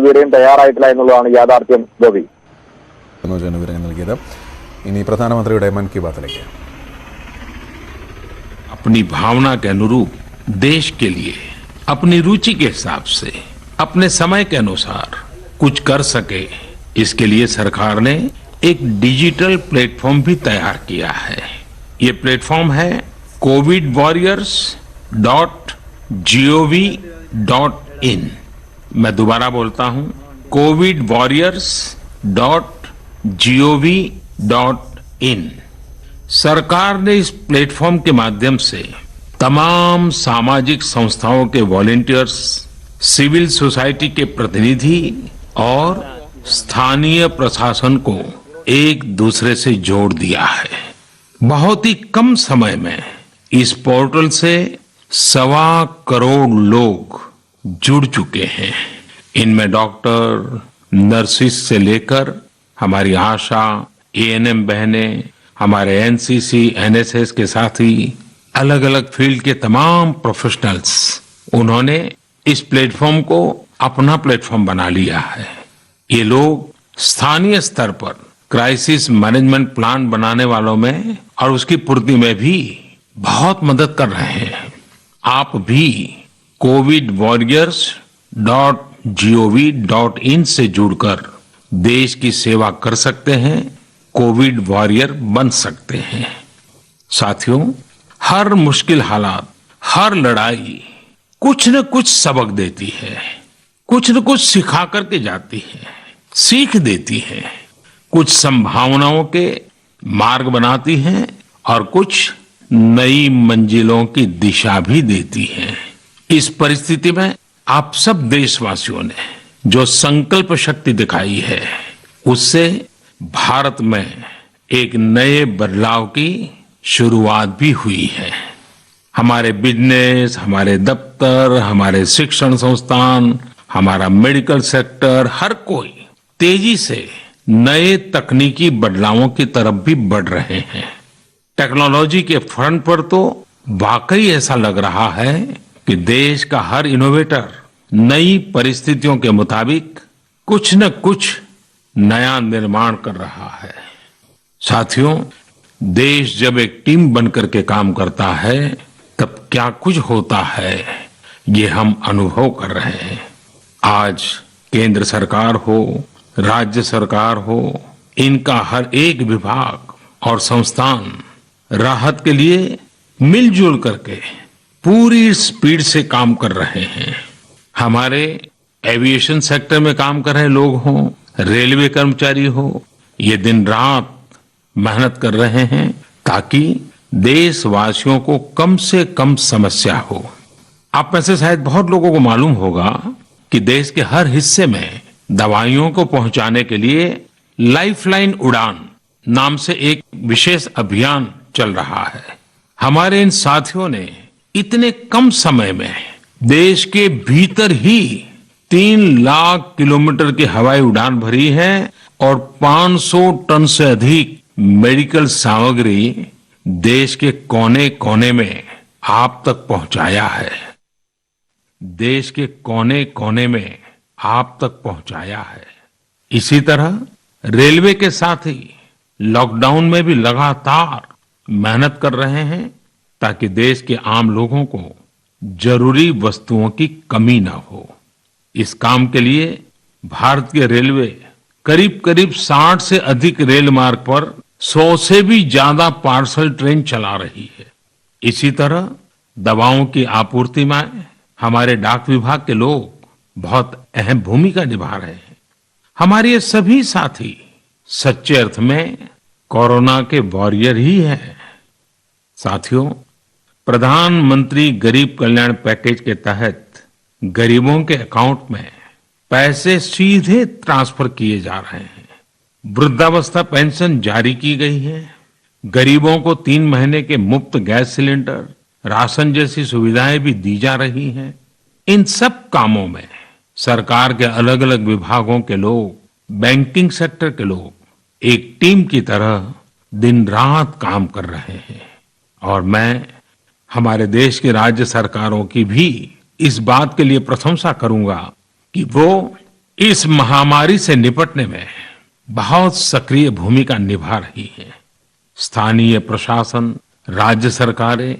ഇതുവരെയും തയ്യാറായിട്ടില്ല എന്നുള്ളതാണ് യാഥാർത്ഥ്യം. ഗോപി, മനോജാണ് വിവരങ്ങൾ നൽകിയത്. ഇനി പ്രധാനമന്ത്രിയുടെ മൻ കി ബാത്തിലേക്ക്. अपनी भावना के अनुरूप देश के लिए अपनी रुचि के हिसाब से अपने समय के अनुसार कुछ कर सके, इसके लिए सरकार ने एक डिजिटल प्लेटफॉर्म भी तैयार किया है. ये प्लेटफॉर्म है covidwarriors.gov.in. मैं दोबारा बोलता हूं, covidwarriors.gov.in. सरकार ने इस प्लेटफॉर्म के माध्यम से तमाम सामाजिक संस्थाओं के वॉलेंटियर्स, सिविल सोसाइटी के प्रतिनिधि और स्थानीय प्रशासन को एक दूसरे से जोड़ दिया है. बहुत ही कम समय में इस पोर्टल से 1.25 करोड़ लोग जुड़ चुके हैं. इनमें डॉक्टर, नर्सिस से लेकर हमारी आशा, एएनएम बहनें, हमारे एनसीसी, एनएसएस के साथी, अलग अलग फील्ड के तमाम प्रोफेशनल्स, उन्होंने इस प्लेटफॉर्म को अपना प्लेटफॉर्म बना लिया है. ये लोग स्थानीय स्तर पर क्राइसिस मैनेजमेंट प्लान बनाने वालों में और उसकी पूर्ति में भी बहुत मदद कर रहे हैं. आप भी covidwarriors.gov.in से जुड़कर देश की सेवा कर सकते हैं, कोविड वॉरियर बन सकते हैं. साथियों, हर मुश्किल हालात, हर लड़ाई कुछ न कुछ सबक देती है, कुछ न कुछ सिखा करके जाती है, सीख देती है, कुछ संभावनाओं के मार्ग बनाती है और कुछ नई मंजिलों की दिशा भी देती है. इस परिस्थिति में आप सब देशवासियों ने जो संकल्प शक्ति दिखाई है, उससे भारत में एक नए बदलाव की शुरुआत भी हुई है. हमारे बिजनेस, हमारे दफ्तर, हमारे शिक्षण संस्थान, हमारा मेडिकल सेक्टर, हर कोई तेजी से नए तकनीकी बदलावों की तरफ भी बढ़ रहे हैं. टेक्नोलॉजी के फ्रंट पर तो वाकई ऐसा लग रहा है कि देश का हर इनोवेटर नई परिस्थितियों के मुताबिक कुछ न कुछ नया निर्माण कर रहा है. साथियों, देश जब एक टीम बनकर के काम करता है, तब क्या कुछ होता है, ये हम अनुभव कर रहे हैं. आज केंद्र सरकार हो, राज्य सरकार हो, इनका हर एक विभाग और संस्थान राहत के लिए मिलजुल करके पूरी स्पीड से काम कर रहे हैं. हमारे एविएशन सेक्टर में काम कर रहे लोग हों, रेलवे कर्मचारी हो, ये दिन रात मेहनत कर रहे हैं ताकि देशवासियों को कम से कम समस्या हो. आप में से शायद बहुत लोगों को मालूम होगा कि देश के हर हिस्से में दवाइयों को पहुंचाने के लिए लाइफलाइन उड़ान नाम से एक विशेष अभियान चल रहा है. हमारे इन साथियों ने इतने कम समय में देश के भीतर ही 3 लाख किलोमीटर की हवाई उड़ान भरी है और 500 टन से अधिक मेडिकल सामग्री देश के कोने कोने में आप तक पहुंचाया है. देश के कोने कोने में आप तक पहुंचाया है. इसी तरह रेलवे के साथ ही लॉकडाउन में भी लगातार मेहनत कर रहे हैं ताकि देश के आम लोगों को जरूरी वस्तुओं की कमी न हो. इस काम के लिए भारतीय रेलवे करीब करीब 60 से अधिक रेल मार्ग पर 100 से भी ज्यादा पार्सल ट्रेन चला रही है. इसी तरह दवाओं की आपूर्ति में हमारे डाक विभाग के लोग बहुत अहम भूमिका निभा रहे हैं. हमारे ये सभी साथी सच्चे अर्थ में कोरोना के वॉरियर ही हैं. साथियों, प्रधानमंत्री गरीब कल्याण पैकेज के तहत गरीबों के अकाउंट में पैसे सीधे ट्रांसफर किए जा रहे हैं. वृद्धावस्था पेंशन जारी की गई है. गरीबों को 3 महीने के मुफ्त गैस सिलेंडर, राशन जैसी सुविधाएं भी दी जा रही हैं. इन सब कामों में सरकार के अलग अलग विभागों के लोग, बैंकिंग सेक्टर के लोग एक टीम की तरह दिन रात काम कर रहे हैं. और मैं हमारे देश की राज्य सरकारों की भी इस बात के लिए प्रशंसा करूंगा कि वो इस महामारी से निपटने में बहुत सक्रिय भूमिका निभा रही हैं। स्थानीय प्रशासन, राज्य सरकारें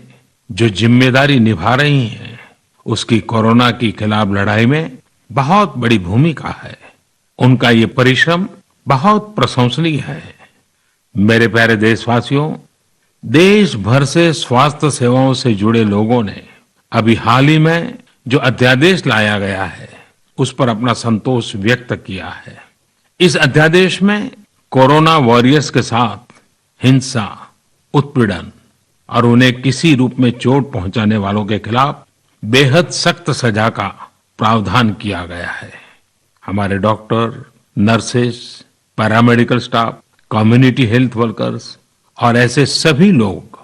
जो जिम्मेदारी निभा रही हैं, उसकी कोरोना के खिलाफ लड़ाई में बहुत बड़ी भूमिका है। उनका ये परिश्रम बहुत प्रशंसनीय है। मेरे प्यारे देशवासियों, देश भर से स्वास्थ्य सेवाओं से जुड़े लोगों ने अभी हाल ही में जो अध्यादेश लाया गया है, उस पर अपना संतोष व्यक्त किया है। इस अध्यादेश में कोरोना वॉरियर्स के साथ हिंसा, उत्पीड़न और उन्हें किसी रूप में चोट पहुंचाने वालों के खिलाफ बेहद सख्त सजा का प्रावधान किया गया है। हमारे doctor, nurses, paramedical staff, community health workers और ऐसे सभी लोग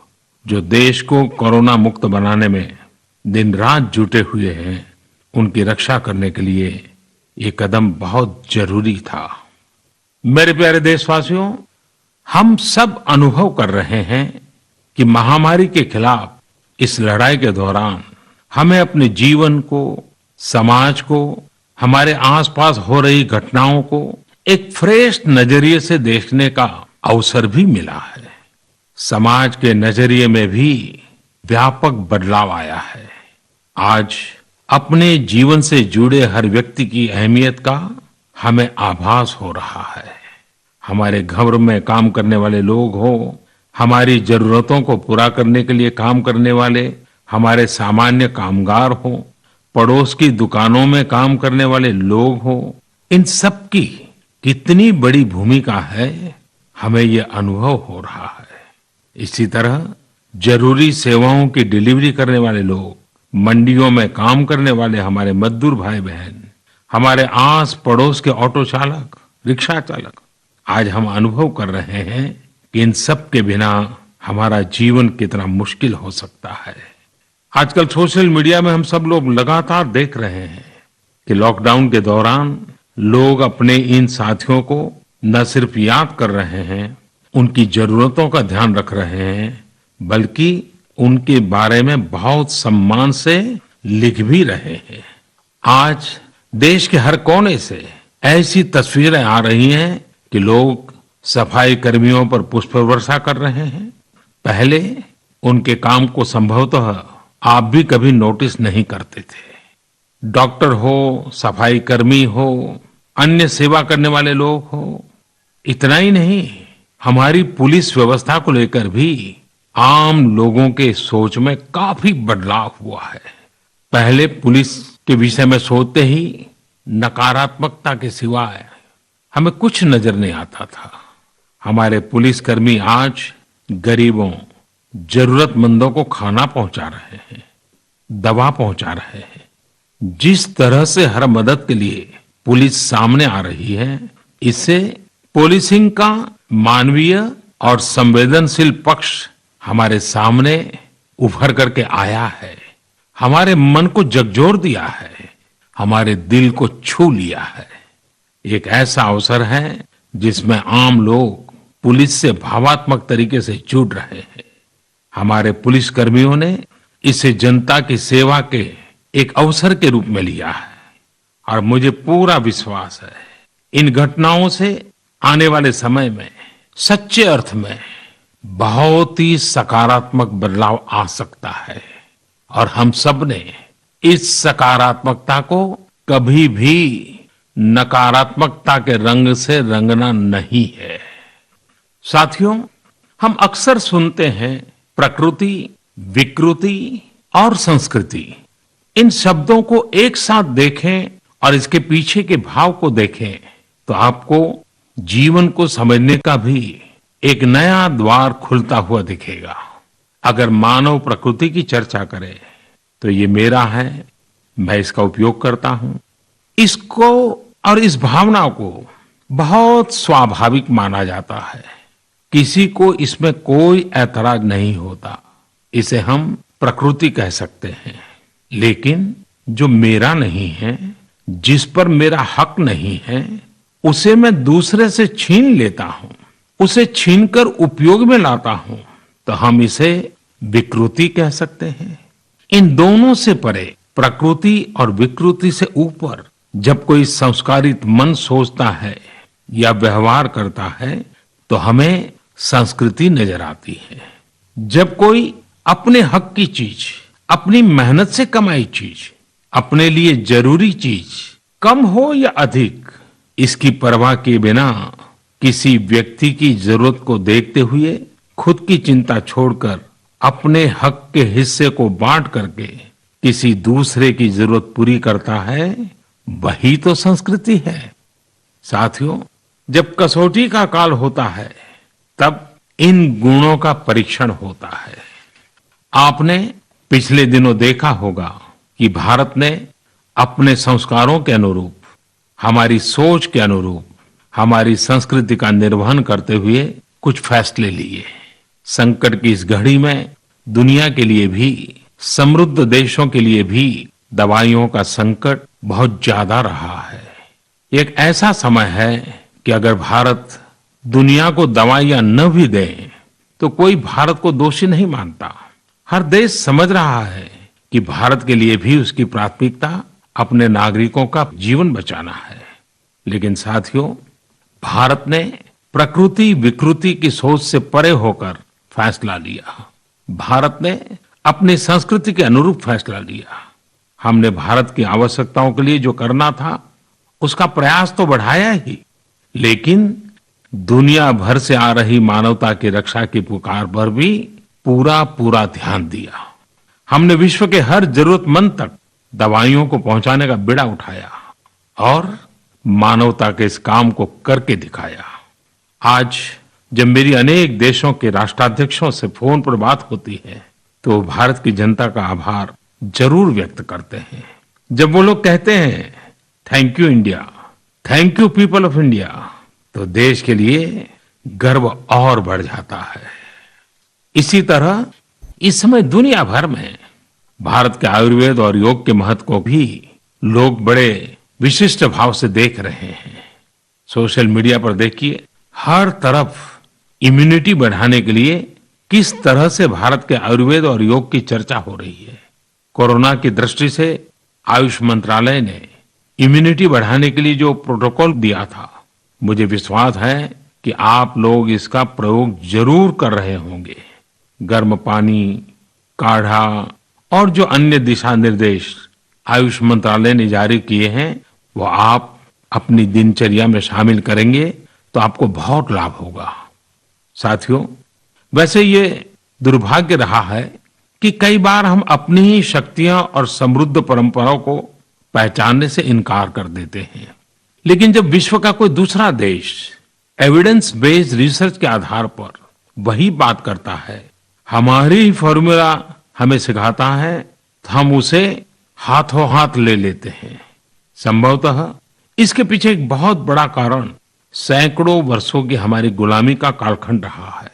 जो देश को कोरोना मुक्त बनाने में दिन रात जुटे हुए हैं, उनकी रक्षा करने के लिए ये कदम बहुत जरूरी था। मेरे प्यारे देशवासियों, हम सब अनुभव कर रहे हैं कि महामारी के खिलाफ इस लड़ाई के दौरान हमें अपने जीवन को, समाज को, हमारे आसपास हो रही घटनाओं को एक फ्रेश नजरिए से देखने का अवसर भी मिला है। समाज के नजरिए में भी व्यापक बदलाव आया है। आज अपने जीवन से जुड़े हर व्यक्ति की अहमियत का हमें आभास हो रहा है। हमारे घर में काम करने वाले लोग हो, हमारी जरूरतों को पूरा करने के लिए काम करने वाले हमारे सामान्य कामगार हो, पड़ोस की दुकानों में काम करने वाले लोग हो, इन सब की कितनी बड़ी भूमिका है, हमें ये अनुभव हो रहा है। इसी तरह जरूरी सेवाओं की डिलीवरी करने वाले लोग, मंडियों में काम करने वाले हमारे मजदूर भाई बहन, हमारे आस पड़ोस के ऑटो चालक, रिक्शा चालक, आज हम अनुभव कर रहे हैं कि इन सब के बिना हमारा जीवन कितना मुश्किल हो सकता है। आजकल सोशल मीडिया में हम सब लोग लगातार देख रहे हैं कि लॉकडाउन के दौरान लोग अपने इन साथियों को न सिर्फ याद कर रहे हैं, उनकी जरूरतों का ध्यान रख रहे हैं, बल्कि उनके बारे में बहुत सम्मान से लिख भी रहे हैं। आज देश के हर कोने से ऐसी तस्वीरें आ रही हैं कि लोग सफाई कर्मियों पर पुष्प वर्षा कर रहे हैं। पहले उनके काम को संभवतः आप भी कभी नोटिस नहीं करते थे। डॉक्टर हो, सफाई कर्मी हो, अन्य सेवा करने वाले लोग हो, इतना ही नहीं, हमारी पुलिस व्यवस्था को लेकर भी आम लोगों के सोच में काफी बदलाव हुआ है। पहले पुलिस के विषय में सोचते ही नकारात्मकता के सिवाय हमें कुछ नजर नहीं आता था। हमारे पुलिसकर्मी आज गरीबों, जरूरतमंदों को खाना पहुंचा रहे हैं, दवा पहुंचा रहे हैं। जिस तरह से हर मदद के लिए पुलिस सामने आ रही है, इससे पुलिसिंग का मानवीय और संवेदनशील पक्ष हमारे सामने उभर करके आया है, हमारे मन को झकझोर दिया है, हमारे दिल को छू लिया है। एक ऐसा अवसर है जिसमें आम लोग पुलिस से भावात्मक तरीके से जुड़ रहे हैं। हमारे पुलिस कर्मियों ने इसे जनता की सेवा के एक अवसर के रूप में लिया है और मुझे पूरा विश्वास है इन घटनाओं से आने वाले समय में सच्चे अर्थ में बहुत ही सकारात्मक बदलाव आ सकता है और हम सब ने इस सकारात्मकता को कभी भी नकारात्मकता के रंग से रंगना नहीं है। साथियों, हम अक्सर सुनते हैं प्रकृति, विकृति और संस्कृति। इन शब्दों को एक साथ देखें और इसके पीछे के भाव को देखें तो आपको जीवन को समझने का भी एक नया द्वार खुलता हुआ दिखेगा। अगर मानव प्रकृति की चर्चा करें तो ये मेरा है, मैं इसका उपयोग करता हूं। इसको और इस भावना को बहुत स्वाभाविक माना जाता है, किसी को इसमें कोई ऐतराज नहीं होता, इसे हम प्रकृति कह सकते हैं। लेकिन जो मेरा नहीं है, जिस पर मेरा हक नहीं है, उसे मैं दूसरे से छीन लेता हूं, उसे छीनकर उपयोग में लाता हूं, तो हम इसे विकृति कह सकते हैं। इन दोनों से परे, प्रकृति और विकृति से ऊपर जब कोई संस्कारित मन सोचता है या व्यवहार करता है तो हमें संस्कृति नजर आती है। जब कोई अपने हक की चीज, अपनी मेहनत से कमाई चीज, अपने लिए जरूरी चीज कम हो या अधिक, इसकी परवाह किए बिना किसी व्यक्ति की जरूरत को देखते हुए खुद की चिंता छोड़कर अपने हक के हिस्से को बांट करके किसी दूसरे की जरूरत पूरी करता है, वही तो संस्कृति है। साथियों, जब कसौटी का काल होता है तब इन गुणों का परीक्षण होता है। आपने पिछले दिनों देखा होगा कि भारत ने अपने संस्कारों के अनुरूप, हमारी सोच के अनुरूप, हमारी संस्कृति का निर्वहन करते हुए कुछ फैसले लिए। संकट की इस घड़ी में दुनिया के लिए भी, समृद्ध देशों के लिए भी दवाइयों का संकट बहुत ज्यादा रहा है। एक ऐसा समय है कि अगर भारत दुनिया को दवाइयां न भी दे तो कोई भारत को दोषी नहीं मानता। हर देश समझ रहा है कि भारत के लिए भी उसकी प्राथमिकता अपने नागरिकों का जीवन बचाना है। लेकिन साथियों, भारत ने प्रकृति विकृति की सोच से परे होकर फैसला लिया। भारत ने अपनी संस्कृति के अनुरूप फैसला लिया। हमने भारत की आवश्यकताओं के लिए जो करना था उसका प्रयास तो बढ़ाया ही, लेकिन दुनिया भर से आ रही मानवता की रक्षा की पुकार पर भी पूरा पूरा ध्यान दिया। हमने विश्व के हर जरूरतमंद तक दवाइयों को पहुंचाने का बीड़ा उठाया और मानवता के इस काम को करके दिखाया। आज जब मेरी अनेक देशों के राष्ट्राध्यक्षों से फोन पर बात होती है तो भारत की जनता का आभार जरूर व्यक्त करते हैं। जब वो लोग कहते हैं thank you India, thank you people of India, तो देश के लिए गर्व और बढ़ जाता है। इसी तरह इस समय दुनिया भर में भारत के आयुर्वेद और योग के महत्व को भी लोग बड़े विशिष्ट भाव से देख रहे हैं। सोशल मीडिया पर देखिए, हर तरफ इम्यूनिटी बढ़ाने के लिए किस तरह से भारत के आयुर्वेद और योग की चर्चा हो रही है। कोरोना की दृष्टि से आयुष मंत्रालय ने इम्यूनिटी बढ़ाने के लिए जो प्रोटोकॉल दिया था, मुझे विश्वास है कि आप लोग इसका प्रयोग जरूर कर रहे होंगे। गर्म पानी, काढ़ा और जो अन्य दिशा निर्देश आयुष मंत्रालय ने जारी किए हैं वो आप अपनी दिनचर्या में शामिल करेंगे तो आपको बहुत लाभ होगा। साथियों, वैसे ये दुर्भाग्य रहा है कि कई बार हम अपनी ही शक्तियां और समृद्ध परंपराओं को पहचानने से इनकार कर देते हैं। लेकिन जब विश्व का कोई दूसरा देश एविडेंस बेस्ड रिसर्च के आधार पर वही बात करता है, हमारी फॉर्मूला हमें सिखाता है, तो हम उसे हाथों हाथ ले लेते हैं। संभवतः इसके पीछे एक बहुत बड़ा कारण सैकड़ों वर्षों की हमारी गुलामी का कालखंड रहा है।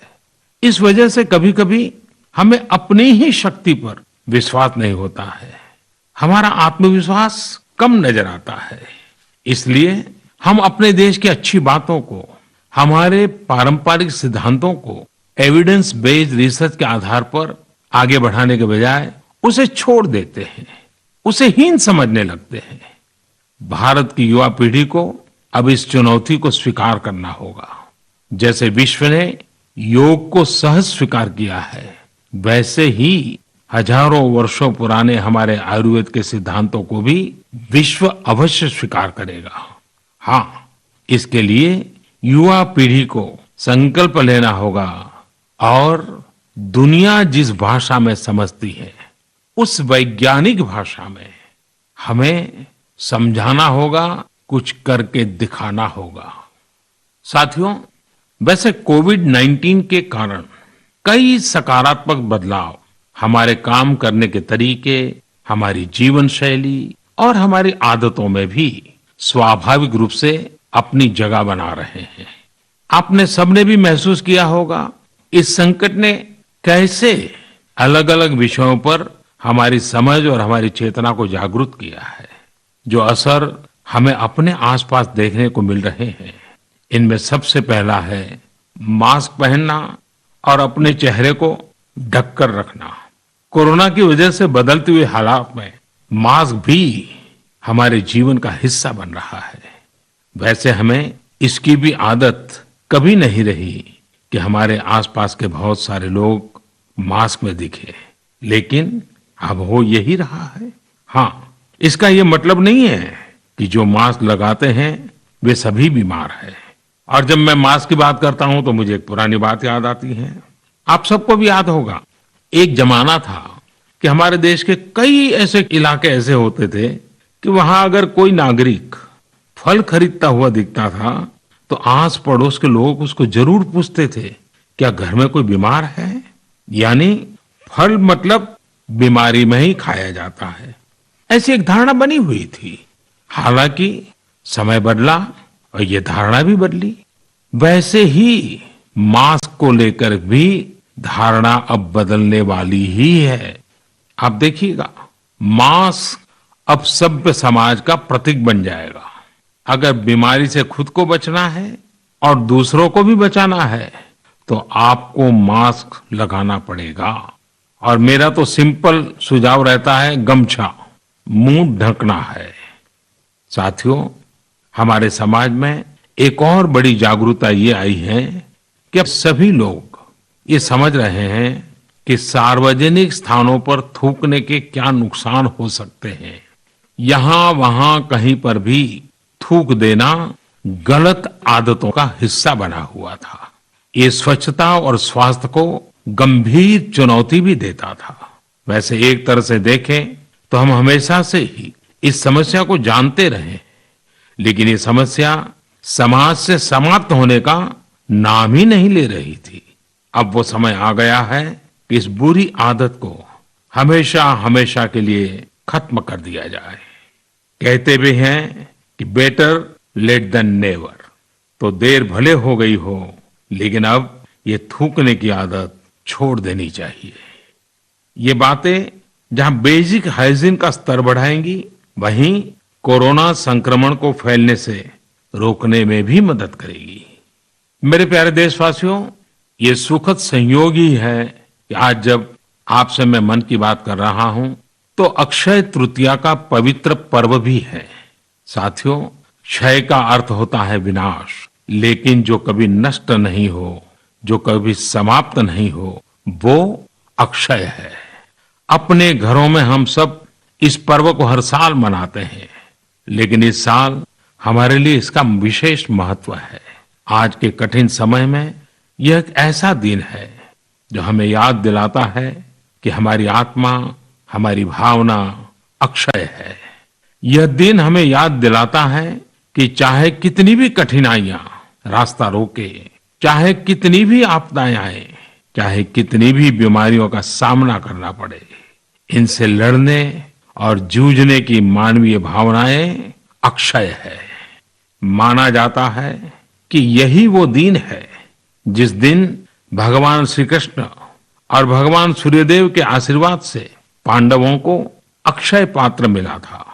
इस वजह से कभी कभी हमें अपनी ही शक्ति पर विश्वास नहीं होता है, हमारा आत्मविश्वास कम नजर आता है। इसलिए हम अपने देश की अच्छी बातों को, हमारे पारंपरिक सिद्धांतों को एविडेंस बेस्ड रिसर्च के आधार पर आगे बढ़ाने के बजाय उसे छोड़ देते हैं, उसे हीन समझने लगते हैं। भारत की युवा पीढ़ी को अब इस चुनौती को स्वीकार करना होगा। जैसे विश्व ने योग को सहज स्वीकार किया है, वैसे ही हजारों वर्षों पुराने हमारे आयुर्वेद के सिद्धांतों को भी विश्व अवश्य स्वीकार करेगा। हाँ, इसके लिए युवा पीढ़ी को संकल्प लेना होगा और दुनिया जिस भाषा में समझती है उस वैज्ञानिक भाषा में हमें समझाना होगा, कुछ करके दिखाना होगा। साथियों, वैसे कोविड-19 के कारण कई सकारात्मक बदलाव हमारे काम करने के तरीके, हमारी जीवन शैली और हमारी आदतों में भी स्वाभाविक रूप से अपनी जगह बना रहे हैं। आपने सबने भी महसूस किया होगा इस संकट ने कैसे अलग अलग विषयों पर हमारी समझ और हमारी चेतना को जागरूक किया है। जो असर हमें अपने आसपास देखने को मिल रहे हैं, इनमें सबसे पहला है मास्क पहनना और अपने चेहरे को ढककर रखना। कोरोना की वजह से बदलते हुए हालात में मास्क भी हमारे जीवन का हिस्सा बन रहा है। वैसे हमें इसकी भी आदत कभी नहीं रही कि हमारे आसपास के बहुत सारे लोग मास्क में दिखे, लेकिन अब हो यही रहा है। हाँ, इसका ये मतलब नहीं है कि जो मास्क लगाते हैं वे सभी बीमार हैं। और जब मैं मास्क की बात करता हूं तो मुझे एक पुरानी बात याद आती है। आप सबको भी याद होगा, एक जमाना था कि हमारे देश के कई ऐसे इलाके ऐसे होते थे कि वहां अगर कोई नागरिक फल खरीदता हुआ दिखता था तो आस पड़ोस के लोग उसको जरूर पूछते थे, क्या घर में कोई बीमार है? यानी फल मतलब बीमारी में ही खाया जाता है, ऐसी एक धारणा बनी हुई थी। हालांकि समय बदला और ये धारणा भी बदली। वैसे ही मास्क को लेकर भी धारणा अब बदलने वाली ही है। आप देखिएगा, मास्क अब सभ्य समाज का प्रतीक बन जाएगा। अगर बीमारी से खुद को बचना है और दूसरों को भी बचाना है तो आपको मास्क लगाना पड़ेगा। और मेरा तो सिंपल सुझाव रहता है, गमछा मुंह ढकना है। साथियों, हमारे समाज में एक और बड़ी जागरूकता ये आई है कि अब सभी लोग ये समझ रहे हैं कि सार्वजनिक स्थानों पर थूकने के क्या नुकसान हो सकते हैं। यहां वहां कहीं पर भी थूक देना गलत आदतों का हिस्सा बना हुआ था। ये स्वच्छता और स्वास्थ्य को गंभीर चुनौती भी देता था। वैसे एक तरह से देखें तो हम हमेशा से ही इस समस्या को जानते रहे, लेकिन ये समस्या समाज से समाप्त होने का नाम ही नहीं ले रही थी। अब वो समय आ गया है कि इस बुरी आदत को हमेशा हमेशा के लिए खत्म कर दिया जाए। कहते भी हैं कि बेटर लेट देन नेवर। तो देर भले हो गई हो, लेकिन अब ये थूकने की आदत छोड़ देनी चाहिए। ये बातें जहां बेसिक हाइजीन का स्तर बढ़ाएंगी, वहीं कोरोना संक्रमण को फैलने से रोकने में भी मदद करेगी। मेरे प्यारे देशवासियों, ये सुखद संयोग ही है कि आज जब आपसे मैं मन की बात कर रहा हूं तो अक्षय तृतीया का पवित्र पर्व भी है। साथियों, क्षय का अर्थ होता है विनाश, लेकिन जो कभी नष्ट नहीं हो, जो कभी समाप्त नहीं हो, वो अक्षय है। अपने घरों में हम सब इस पर्व को हर साल मनाते हैं, लेकिन इस साल हमारे लिए इसका विशेष महत्व है। आज के कठिन समय में यह एक ऐसा दिन है जो हमें याद दिलाता है कि हमारी आत्मा, हमारी भावना अक्षय है। यह दिन हमें याद दिलाता है कि चाहे कितनी भी कठिनाइयां रास्ता रोके, चाहे कितनी भी आपदाएं आए, चाहे कितनी भी बीमारियों का सामना करना पड़े, इनसे लड़ने और जूझने की मानवीय भावनाएं अक्षय है। माना जाता है कि यही वो दिन है जिस दिन भगवान श्री कृष्ण और भगवान सूर्यदेव के आशीर्वाद से पांडवों को अक्षय पात्र मिला था।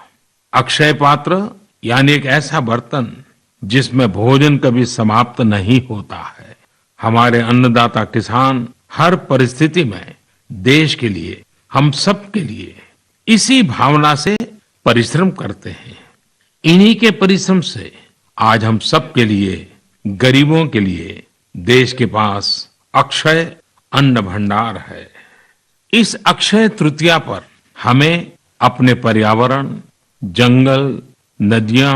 अक्षय पात्र यानी एक ऐसा बर्तन जिसमें भोजन कभी समाप्त नहीं होता है। हमारे अन्नदाता किसान हर परिस्थिति में देश के लिए, हम सब के लिए इसी भावना से परिश्रम करते हैं। इन्हीं के परिश्रम से आज हम सब के लिए, गरीबों के लिए देश के पास अक्षय अन्न भंडार है। इस अक्षय तृतीया पर हमें अपने पर्यावरण, जंगल, नदियां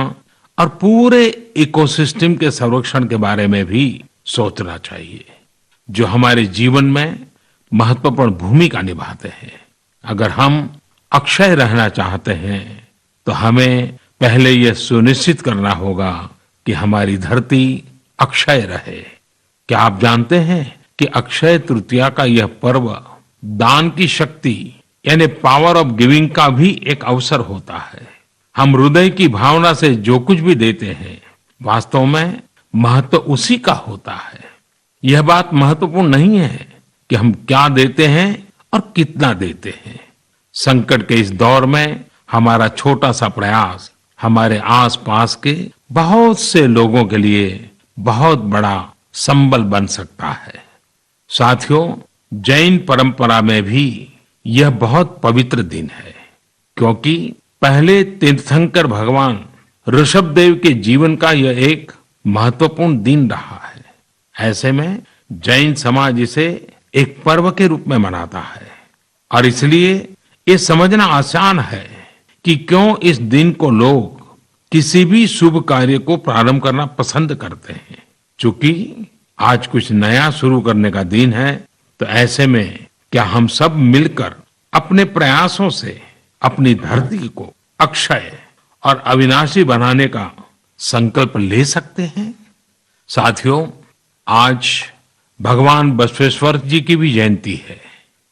और पूरे इकोसिस्टम के संरक्षण के बारे में भी सोचना चाहिए, जो हमारे जीवन में महत्वपूर्ण भूमिका निभाते हैं। अगर हम अक्षय रहना चाहते हैं तो हमें पहले यह सुनिश्चित करना होगा कि हमारी धरती अक्षय रहे। क्या आप जानते हैं कि अक्षय तृतीया का यह पर्व दान की शक्ति यानी पावर ऑफ गिविंग का भी एक अवसर होता है। हम हृदय की भावना से जो कुछ भी देते हैं, वास्तव में महत्व उसी का होता है। यह बात महत्वपूर्ण नहीं है कि हम क्या देते हैं और कितना देते हैं। संकट के इस दौर में हमारा छोटा सा प्रयास हमारे आसपास के बहुत से लोगों के लिए बहुत बड़ा संबल बन सकता है। साथियों, जैन परंपरा में भी यह बहुत पवित्र दिन है, क्योंकि पहले तीर्थंकर भगवान ऋषभ देव के जीवन का यह एक महत्वपूर्ण दिन रहा है। ऐसे में जैन समाज इसे एक पर्व के रूप में मनाता है और इसलिए ये समझना आसान है कि क्यों इस दिन को लोग किसी भी शुभ कार्य को प्रारंभ करना पसंद करते हैं। चूंकि आज कुछ नया शुरू करने का दिन है, तो ऐसे में क्या हम सब मिलकर अपने प्रयासों से अपनी धरती को अक्षय और अविनाशी बनाने का संकल्प ले सकते हैं। साथियों, आज भगवान बसवेश्वर जी की भी जयंती है।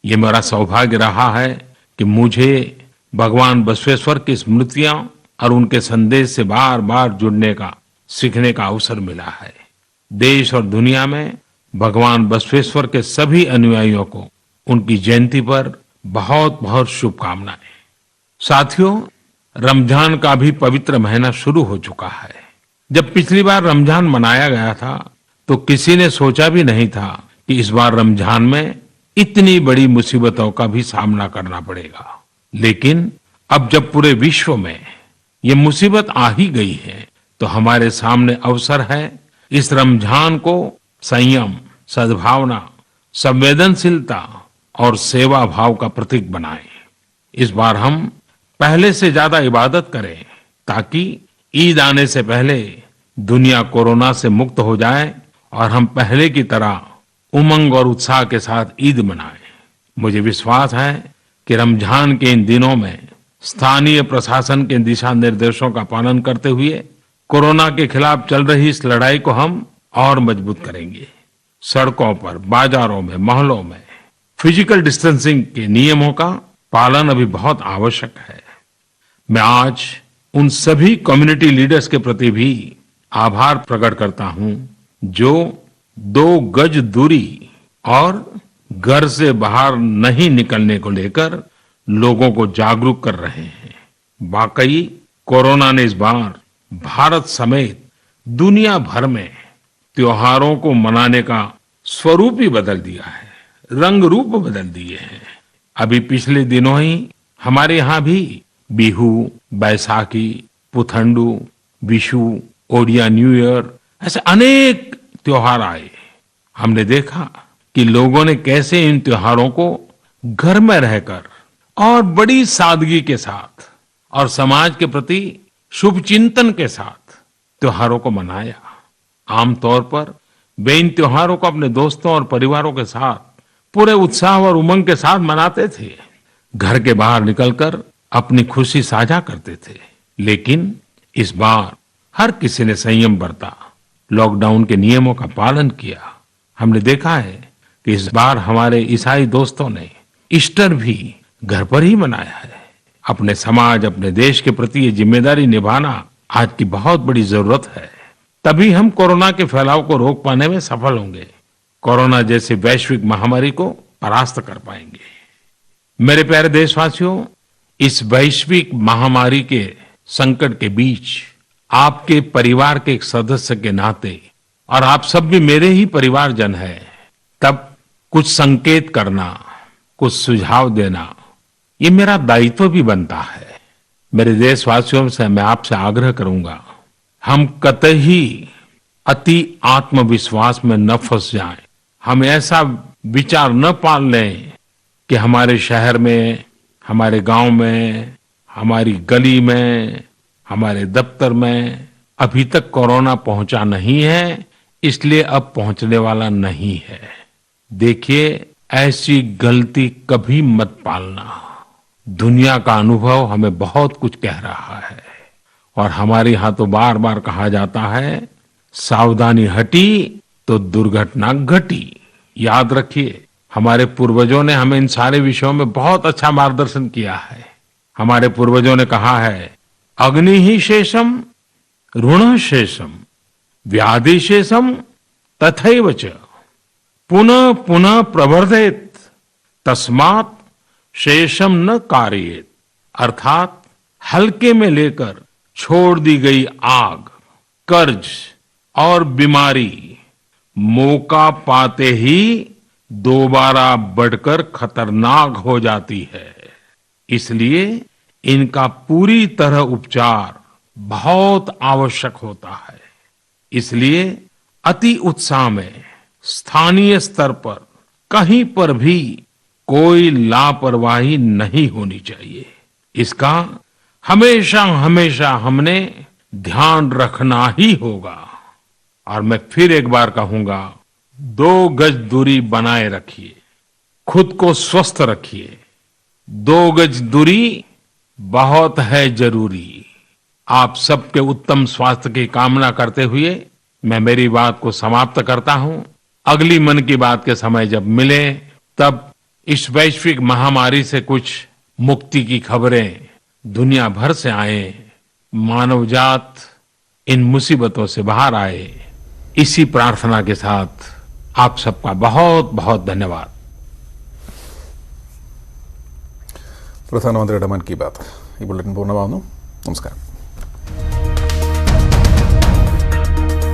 ये मेरा सौभाग्य रहा है कि मुझे भगवान बसवेश्वर की स्मृतियां और उनके संदेश से बार बार जुड़ने का, सीखने का अवसर मिला है। देश और दुनिया में भगवान बसवेश्वर के सभी अनुयायियों को उनकी जयंती पर बहुत बहुत शुभकामनाएं। साथियों, रमजान का भी पवित्र महीना शुरू हो चुका है। जब पिछली बार रमजान मनाया गया था तो किसी ने सोचा भी नहीं था कि इस बार रमजान में इतनी बड़ी मुसीबतों का भी सामना करना पड़ेगा। लेकिन अब जब पूरे विश्व में ये मुसीबत आ ही गई है, तो हमारे सामने अवसर है इस रमजान को संयम, सद्भावना, संवेदनशीलता और सेवा भाव का प्रतीक बनाएं। इस बार हम पहले से ज्यादा इबादत करें ताकि ईद आने से पहले दुनिया कोरोना से मुक्त हो जाए और हम पहले की तरह उमंग और उत्साह के साथ ईद मनाएं। मुझे विश्वास है कि रमजान के इन दिनों में स्थानीय प्रशासन के दिशा निर्देशों का पालन करते हुए कोरोना के खिलाफ चल रही इस लड़ाई को हम और मजबूत करेंगे। सड़कों पर, बाजारों में, मोहल्लों में फिजिकल डिस्टेंसिंग के नियमों का पालन अभी बहुत आवश्यक है। मैं आज उन सभी कम्युनिटी लीडर्स के प्रति भी आभार प्रकट करता हूं जो 2 गज दूरी और घर से बाहर नहीं निकलने को लेकर लोगों को जागरूक कर रहे हैं। वाकई कोरोना ने इस बार भारत समेत दुनिया भर में त्योहारों को मनाने का स्वरूप ही बदल दिया है, रंग रूप बदल दिए हैं। अभी पिछले दिनों ही हमारे यहाँ भी बिहू, बैसाखी, पुथंडू, विशु, ओडिया न्यू ईयर ऐसे अनेक त्योहार आए। हमने देखा कि लोगों ने कैसे इन त्योहारों को घर में रहकर और बड़ी सादगी के साथ और समाज के प्रति शुभ चिंतन के साथ त्योहारों को मनाया। आमतौर पर वे इन त्योहारों को अपने दोस्तों और परिवारों के साथ पूरे उत्साह और उमंग के साथ मनाते थे, घर के बाहर निकलकर अपनी खुशी साझा करते थे। लेकिन इस बार हर किसी ने संयम बरता, लॉकडाउन के नियमों का पालन किया। हमने देखा है कि इस बार हमारे ईसाई दोस्तों ने ईस्टर भी घर पर ही मनाया है। अपने समाज, अपने देश के प्रति ये जिम्मेदारी निभाना आज की बहुत बड़ी जरूरत है। तभी हम कोरोना के फैलाव को रोक पाने में सफल होंगे, कोरोना जैसे वैश्विक महामारी को परास्त कर पाएंगे। मेरे प्यारे देशवासियों, इस वैश्विक महामारी के संकट के बीच आपके परिवार के एक सदस्य के नाते, और आप सब भी मेरे ही परिवारजन हैं, तब कुछ संकेत करना, कुछ सुझाव देना, ये मेरा दायित्व भी बनता है। मेरे देशवासियों से मैं आपसे आग्रह करूंगा, हम कतई अति आत्मविश्वास में न फंस जाएं। हम ऐसा विचार न पाल लें कि हमारे शहर में, हमारे गांव में, हमारी गली में, हमारे दफ्तर में अभी तक कोरोना पहुंचा नहीं है, इसलिए अब पहुंचने वाला नहीं है। देखिए, ऐसी गलती कभी मत पालना। दुनिया का अनुभव हमें बहुत कुछ कह रहा है और हमारे यहाँ तो बार बार कहा जाता है, सावधानी हटी तो दुर्घटना घटी। याद रखिए, हमारे पूर्वजों ने हमें इन सारे विषयों में बहुत अच्छा मार्गदर्शन किया है। हमारे पूर्वजों ने कहा है, अग्नि ही शेषम ऋण शेषम व्याधि शेषम तथैव च पुनः पुनः प्रवर्धेत तस्मात् शेषम न कार्येत। अर्थात हल्के में लेकर छोड़ दी गई आग, कर्ज और बीमारी मौका पाते ही दोबारा बढ़कर खतरनाक हो जाती है। इसलिए इनका पूरी तरह उपचार बहुत आवश्यक होता है। इसलिए अति उत्साह में स्थानीय स्तर पर कहीं पर भी कोई लापरवाही नहीं होनी चाहिए। इसका हमेशा हमेशा हमने ध्यान रखना ही होगा। और मैं फिर एक बार कहूंगा, 2 गज दूरी बनाए रखिए, खुद को स्वस्थ रखिए। 2 गज दूरी बहुत है जरूरी। आप सबके उत्तम स्वास्थ्य की कामना करते हुए मैं मेरी बात को समाप्त करता हूं। अगली मन की बात के समय जब मिले तब इस वैश्विक महामारी से कुछ मुक्ति की खबरें दुनिया भर से आए, मानवजात इन मुसीबतों से बाहर आए, इसी प्रार्थना के साथ आप सबका बहुत बहुत धन्यवाद। പ്രധാനമന്ത്രിയുടെ മൻ കി ബാത്ത് ഈ ബുള്ളറ്റിൻ പൂർണ്ണമാകുന്നു. നമസ്കാരം.